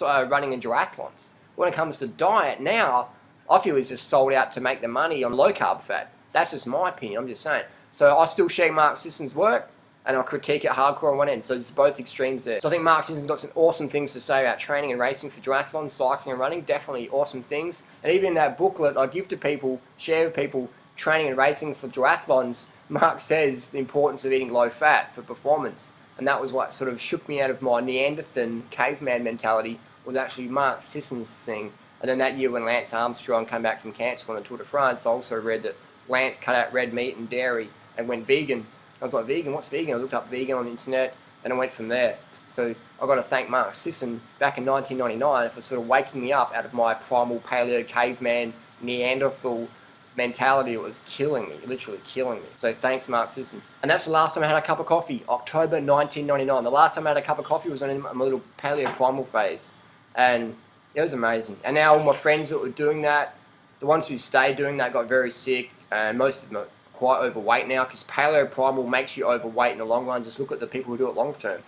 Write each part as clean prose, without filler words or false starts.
running in duathlons. When it comes to diet now, I feel he's just sold out to make the money on low carb fat. That's just my opinion, I'm just saying. So I still share Mark Sisson's work, and I critique it hardcore on one end. So there's both extremes there. So I think Mark Sisson's got some awesome things to say about training and racing for duathlon, cycling and running. Definitely awesome things. And even in that booklet I give to people, share with people, training and racing for duathlons, Mark says the importance of eating low fat for performance. And that was what sort of shook me out of my Neanderthal caveman mentality, was actually Mark Sisson's thing. And then that year when Lance Armstrong came back from cancer on the Tour de France, I also read that Lance cut out red meat and dairy and went vegan. I was like, vegan? What's vegan? I looked up vegan on the internet and I went from there. So I've got to thank Mark Sisson back in 1999 for sort of waking me up out of my primal paleo caveman Neanderthal mentality. It was killing me, literally killing me. So thanks, Mark Sisson. And that's the last time I had a cup of coffee, October 1999. The last time I had a cup of coffee was in my little paleo primal phase. And it was amazing. And now all my friends that were doing that, the ones who stayed doing that got very sick, and most of them are quite overweight now, because paleo primal makes you overweight in the long run. Just look at the people who do it long term.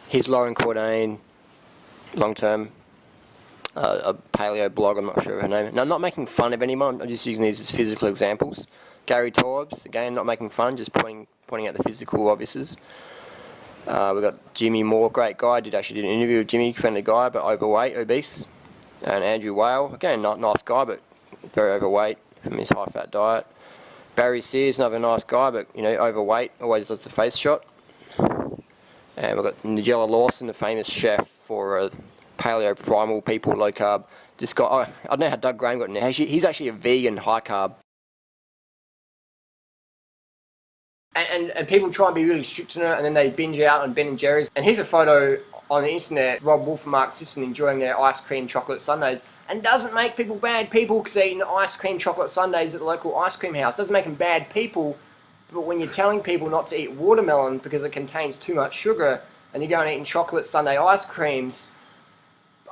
Here's Lauren Cordain, long term, a paleo blog, I'm not sure of her name. Now, I'm not making fun of anyone, I'm just using these as physical examples. Gary Torbs, again, not making fun, just pointing out the physical obviouses. We've got Jimmy Moore, great guy, did an interview with Jimmy, friendly guy, but overweight, obese. And Andrew Whale, again, not nice guy, but very overweight from his high-fat diet. Barry Sears, another nice guy, but, you know, overweight, always does the face shot. And we've got Nigella Lawson, the famous chef for paleo primal people, low carb. This guy, I don't know how Doug Graham got in there. He's actually a vegan, high carb. And people try and be really strict on it, and then they binge out on Ben & Jerry's. And here's a photo on the internet, Rob Wolf and Mark Sisson enjoying their ice cream chocolate sundaes, and doesn't make people bad people because they're eating ice cream chocolate sundaes at the local ice cream house. Doesn't make them bad people, but when you're telling people not to eat watermelon because it contains too much sugar, and you're going and eating chocolate sundae ice creams,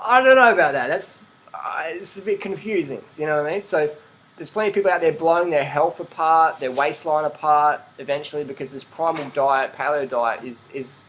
I don't know about that. That's it's a bit confusing, you know what I mean? So there's plenty of people out there blowing their health apart, their waistline apart, eventually, because this primal diet, paleo diet, is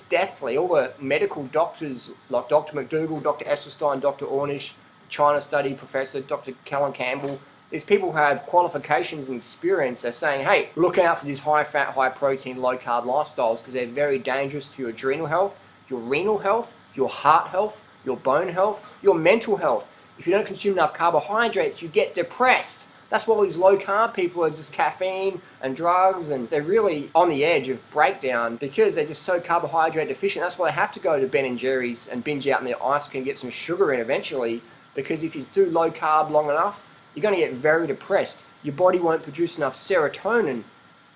deathly. All the medical doctors, like Dr. McDougall, Dr. Esselstyn, Dr. Ornish, China study professor, Dr. Kellen Campbell, these people have qualifications and experience. They're saying, hey, look out for these high-fat, high-protein, low-carb lifestyles because they're very dangerous to your adrenal health, your renal health, your heart health, your bone health, your mental health. If you don't consume enough carbohydrates, you get depressed. That's why all these low-carb people are just caffeine and drugs, and they're really on the edge of breakdown because they're just so carbohydrate deficient. That's why they have to go to Ben & Jerry's and binge out in their ice cream and get some sugar in eventually, because if you do low-carb long enough, you're going to get very depressed. Your body won't produce enough serotonin.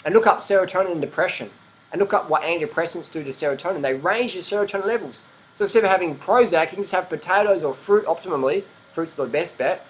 And look up serotonin and depression, and look up what antidepressants do to serotonin. They raise your serotonin levels. So instead of having Prozac, you can just have potatoes or fruit optimally. Fruit's the best bet.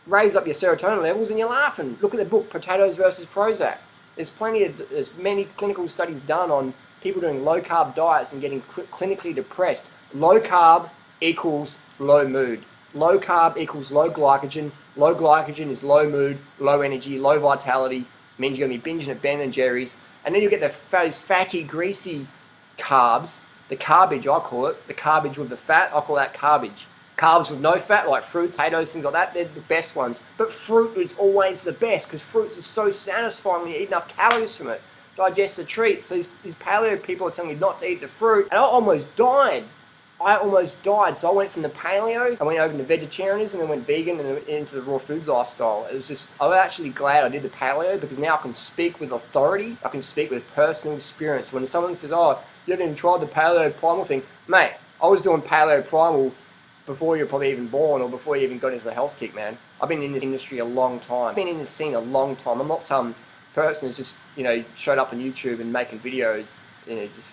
Raise up your serotonin levels and you're laughing. Look at the book, Potatoes versus Prozac. There's many clinical studies done on people doing low-carb diets and getting clinically depressed. Low carb equals low mood. Low carb equals low glycogen. Low glycogen is low mood, low energy, low vitality. Means you're going to be binging at Ben & Jerry's. And then you get those fatty, greasy carbs. The carbage, I call it. The carbage with the fat, I call that carbage. Carbs with no fat, like fruits, potatoes, things like that, they're the best ones. But fruit is always the best because fruits are so satisfying when you eat enough calories from it. Digest a treat. So these paleo people are telling me not to eat the fruit, and I almost died. So I went from the paleo, I went over to vegetarianism, and went vegan, and into the raw foods lifestyle. It was just, I'm actually glad I did the paleo because now I can speak with authority. I can speak with personal experience. When someone says, oh, you haven't even tried the paleo primal thing, mate, I was doing paleo primal before you're probably even born or before you even got into the health kick, man. I've been in this industry a long time. I've been in this scene a long time. I'm not some person who's just, you know, showed up on YouTube and making videos, you know, just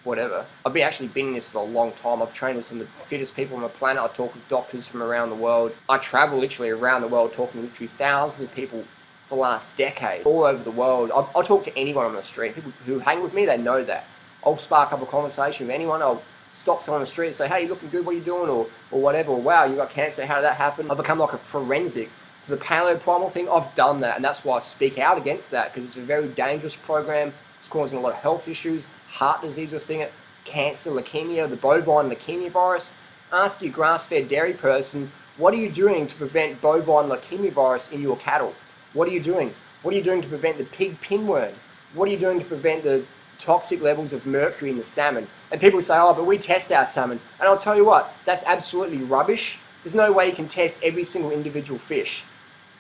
whatever. I've actually been in this for a long time. I've trained with some of the fittest people on the planet. I talk with doctors from around the world. I travel literally around the world talking to literally thousands of people for the last decade, all over the world. I'll talk to anyone on the street. People who hang with me, they know that. I'll spark up a conversation with anyone. I'll stop someone on the street and say, hey, you looking good, what are you doing? Or whatever, or wow, you got cancer, how did that happen? I've become like a forensic. So the paleo primal thing, I've done that, and that's why I speak out against that, because it's a very dangerous program. It's causing a lot of health issues, heart disease, we're seeing it, cancer, leukemia, the bovine leukemia virus. Ask your grass-fed dairy person, what are you doing to prevent bovine leukemia virus in your cattle? What are you doing? What are you doing to prevent the pig pinworm? What are you doing to prevent the toxic levels of mercury in the salmon? And people say, oh, but we test our salmon. And I'll tell you what, that's absolutely rubbish. There's no way you can test every single individual fish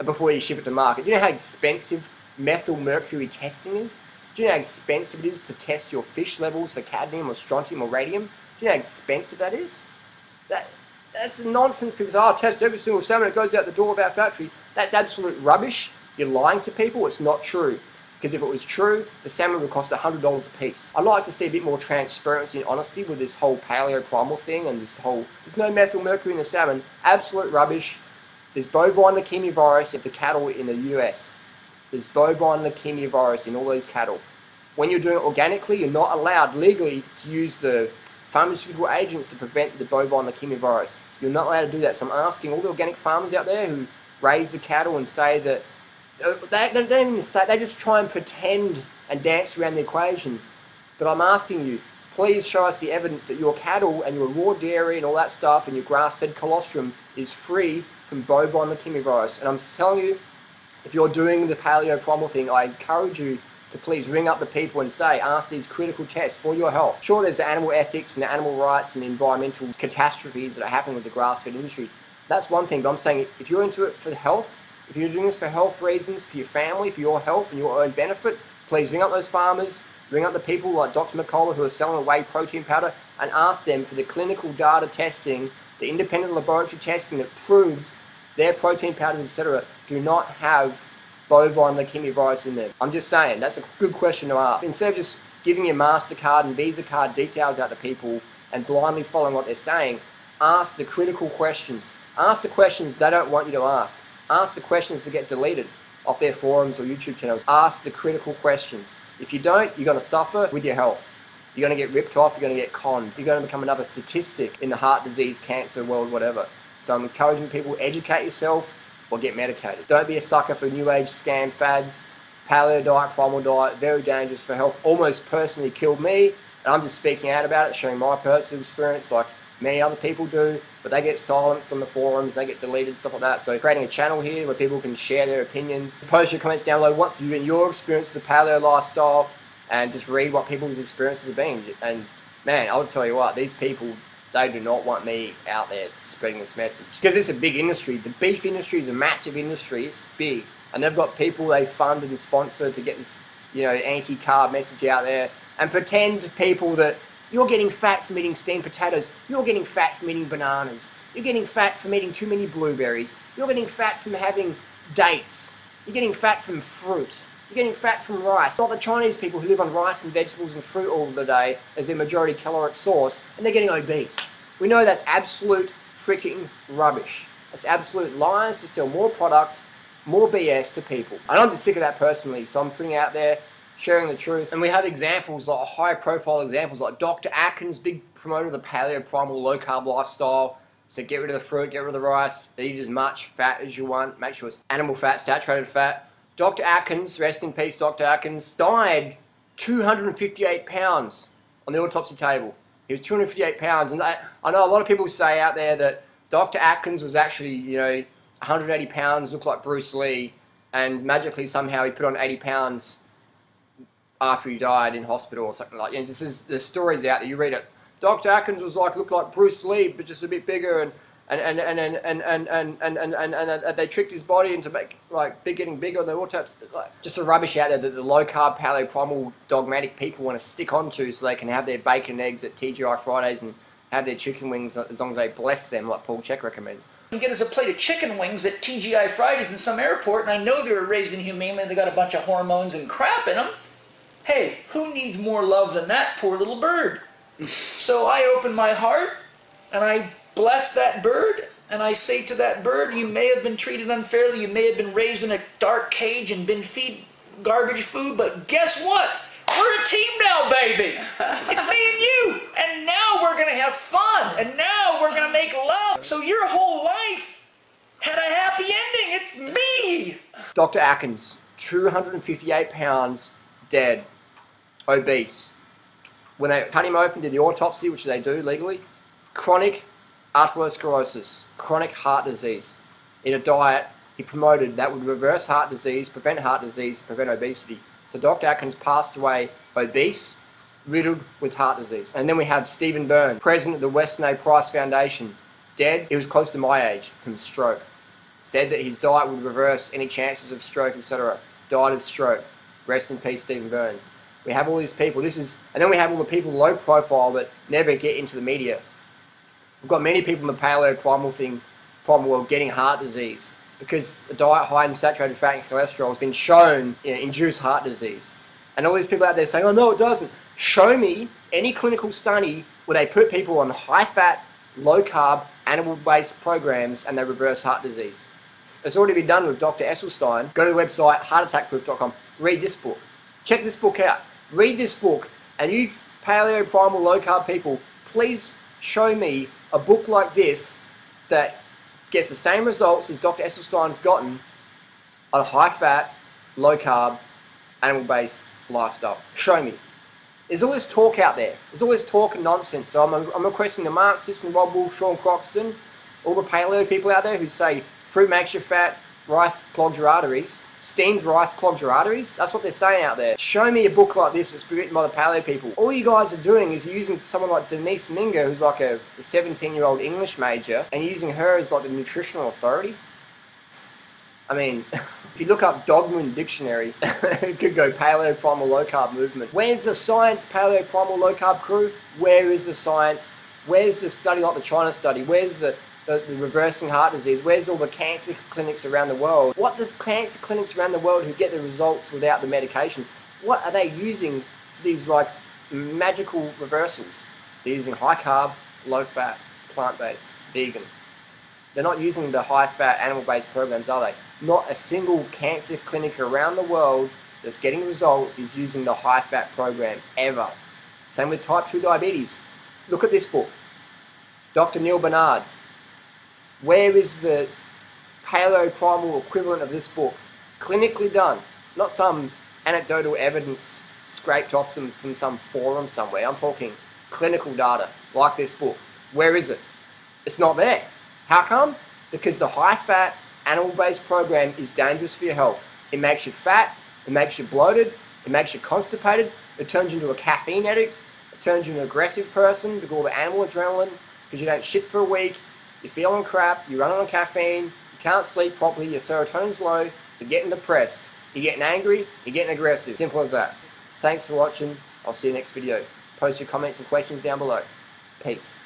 before you ship it to market. Do you know how expensive methyl mercury testing is? Do you know how expensive it is to test your fish levels for cadmium or strontium or radium? Do you know how expensive that is? That's nonsense. People say, oh, I'll test every single salmon that goes out the door of our factory. That's absolute rubbish. You're lying to people. It's not true. Because if it was true, the salmon would cost $100 a piece. I'd like to see a bit more transparency and honesty with this whole paleo primal thing and this whole, there's no methyl mercury in the salmon. Absolute rubbish. There's bovine leukemia virus in the cattle in the US. There's bovine leukemia virus in all these cattle. When you're doing it organically, you're not allowed legally to use the pharmaceutical agents to prevent the bovine leukemia virus. You're not allowed to do that. So I'm asking all the organic farmers out there who raise the cattle and say that, they don't even say, they just try and pretend and dance around the equation. But I'm asking you, please show us the evidence that your cattle and your raw dairy and all that stuff and your grass-fed colostrum is free from bovine leukemia virus. And I'm telling you, if you're doing the paleo primal thing, I encourage you to please ring up the people and say, ask these critical tests for your health. Sure, there's the animal ethics and the animal rights and the environmental catastrophes that are happening with the grass-fed industry. That's one thing, but I'm saying if you're into it for the health, if you're doing this for health reasons, for your family, for your health and your own benefit, please ring up those farmers, ring up the people like Dr. McCullough who are selling whey protein powder and ask them for the clinical data testing, the independent laboratory testing that proves their protein powders, etc., do not have bovine leukemia virus in them. I'm just saying, that's a good question to ask. Instead of just giving your MasterCard and Visa card details out to people and blindly following what they're saying, ask the critical questions. Ask the questions they don't want you to ask. Ask the questions that get deleted off their forums or YouTube channels. Ask the critical questions. If you don't, you're going to suffer with your health. You're going to get ripped off, you're going to get conned. You're going to become another statistic in the heart disease, cancer world, whatever. So I'm encouraging people, educate yourself or get medicated. Don't be a sucker for new age scam fads. Paleo diet, primal diet, very dangerous for health. Almost personally killed me. And I'm just speaking out about it, sharing my personal experience like many other people do, but they get silenced on the forums, they get deleted, stuff like that. So creating a channel here where people can share their opinions. Post your comments down below, what's been your experience with the paleo lifestyle, and just read what people's experiences have been. And man, I'll tell you what, these people, they do not want me out there spreading this message. Because it's a big industry. The beef industry is a massive industry, it's big. And they've got people they fund and sponsor to get this, you know, anti-carb message out there and pretend to people that you're getting fat from eating steamed potatoes. You're getting fat from eating bananas. You're getting fat from eating too many blueberries. You're getting fat from having dates. You're getting fat from fruit. You're getting fat from rice. All the Chinese people who live on rice and vegetables and fruit all the day as their majority caloric source, and they're getting obese. We know that's absolute freaking rubbish. That's absolute lies to sell more product, more BS to people. And I'm just sick of that personally, so I'm putting out there, sharing the truth. And we have examples, like high profile examples, like Dr. Atkins, big promoter of the paleo primal low carb lifestyle. So get rid of the fruit, get rid of the rice, eat as much fat as you want, make sure it's animal fat, saturated fat. Dr. Atkins, rest in peace Dr. Atkins, died 258 pounds on the autopsy table. He was 258 pounds, and I know a lot of people say out there that Dr. Atkins was actually, you know, 180 pounds, looked like Bruce Lee, and magically somehow he put on 80 pounds after he died in hospital or something like that. You know, this is the stories out there. You read it. Dr. Atkins was looked like Bruce Lee, but just a bit bigger, and they tricked his body into getting bigger. And they all types just the rubbish out there that the low carb paleo primal dogmatic people want to stick onto, so they can have their bacon and eggs at TGI Fridays and have their chicken wings as long as they bless them, like Paul Chek recommends. You can get us a plate of chicken wings at TGI Fridays in some airport, and I know they were raised inhumanely. They got a bunch of hormones and crap in them. Hey, who needs more love than that poor little bird? So I open my heart, and I bless that bird, and I say to that bird, you may have been treated unfairly, you may have been raised in a dark cage and been fed garbage food, but guess what? We're a team now, baby! It's me and you! And now we're gonna have fun! And now we're gonna make love! So your whole life had a happy ending! It's me! Dr. Atkins, 258 pounds, dead, obese. When they cut him open, did the autopsy, which they do legally, chronic atherosclerosis, chronic heart disease. In a diet he promoted that would reverse heart disease, prevent obesity. So Dr. Atkins passed away obese, riddled with heart disease. And then we have Stephen Burns, president of the Weston A. Price Foundation, dead. He was close to my age from stroke. Said that his diet would reverse any chances of stroke, etc. Died of stroke. Rest in peace, Stephen Burns. We have all these people. And then we have all the people low profile that never get into the media. We've got many people in the paleo primal world getting heart disease because a diet high in saturated fat and cholesterol has been shown to induce heart disease. And all these people out there saying, oh no, it doesn't. Show me any clinical study where they put people on high fat, low carb, animal-based programs and they reverse heart disease. It's already been done with Dr. Esselstyn. Go to the website, heartattackproof.com. Read this book. Check this book out. Read this book. And you paleo, primal, low carb people, please show me a book like this that gets the same results as Dr. Esselstyn's gotten on a high fat, low carb, animal-based lifestyle. Show me. There's all this talk out there. There's all this talk and nonsense. So I'm requesting the Marxists and Rob Wolf, Sean Croxton, all the paleo people out there who say fruit makes you fat, rice clogs your arteries, steamed rice clogs your arteries. That's what they're saying out there. Show me a book like this that's written by the paleo people. All you guys are doing is using someone like Denise Minger, who's like a 17-year-old English major, and using her as like the nutritional authority. I mean, if you look up Dogma in dictionary, it could go paleo, primal, low carb movement. Where's the science, paleo, primal, low carb crew? Where is the science? Where's the study like the China study? Where's the reversing heart disease? Where's all the cancer clinics around the world? What the cancer clinics around the world who get the results without the medications? What are they using these like magical reversals? They're using high carb, low fat, plant-based, vegan. They're not using the high fat animal-based programs, are they? Not a single cancer clinic around the world that's getting results is using the high fat program, ever. Same with type 2 diabetes. Look at this book. Dr. Neil Barnard. Where is the paleo primal equivalent of this book? Clinically done. Not some anecdotal evidence scraped off from some forum somewhere. I'm talking clinical data, like this book. Where is it? It's not there. How come? Because the high-fat, animal-based program is dangerous for your health. It makes you fat, it makes you bloated, it makes you constipated, it turns you into a caffeine addict, it turns you into an aggressive person because all the animal adrenaline, because you don't shit for a week, you're feeling crap, you're running on caffeine, you can't sleep properly, your serotonin's low, you're getting depressed, you're getting angry, you're getting aggressive. Simple as that. Thanks for watching. I'll see you next video. Post your comments and questions down below. Peace.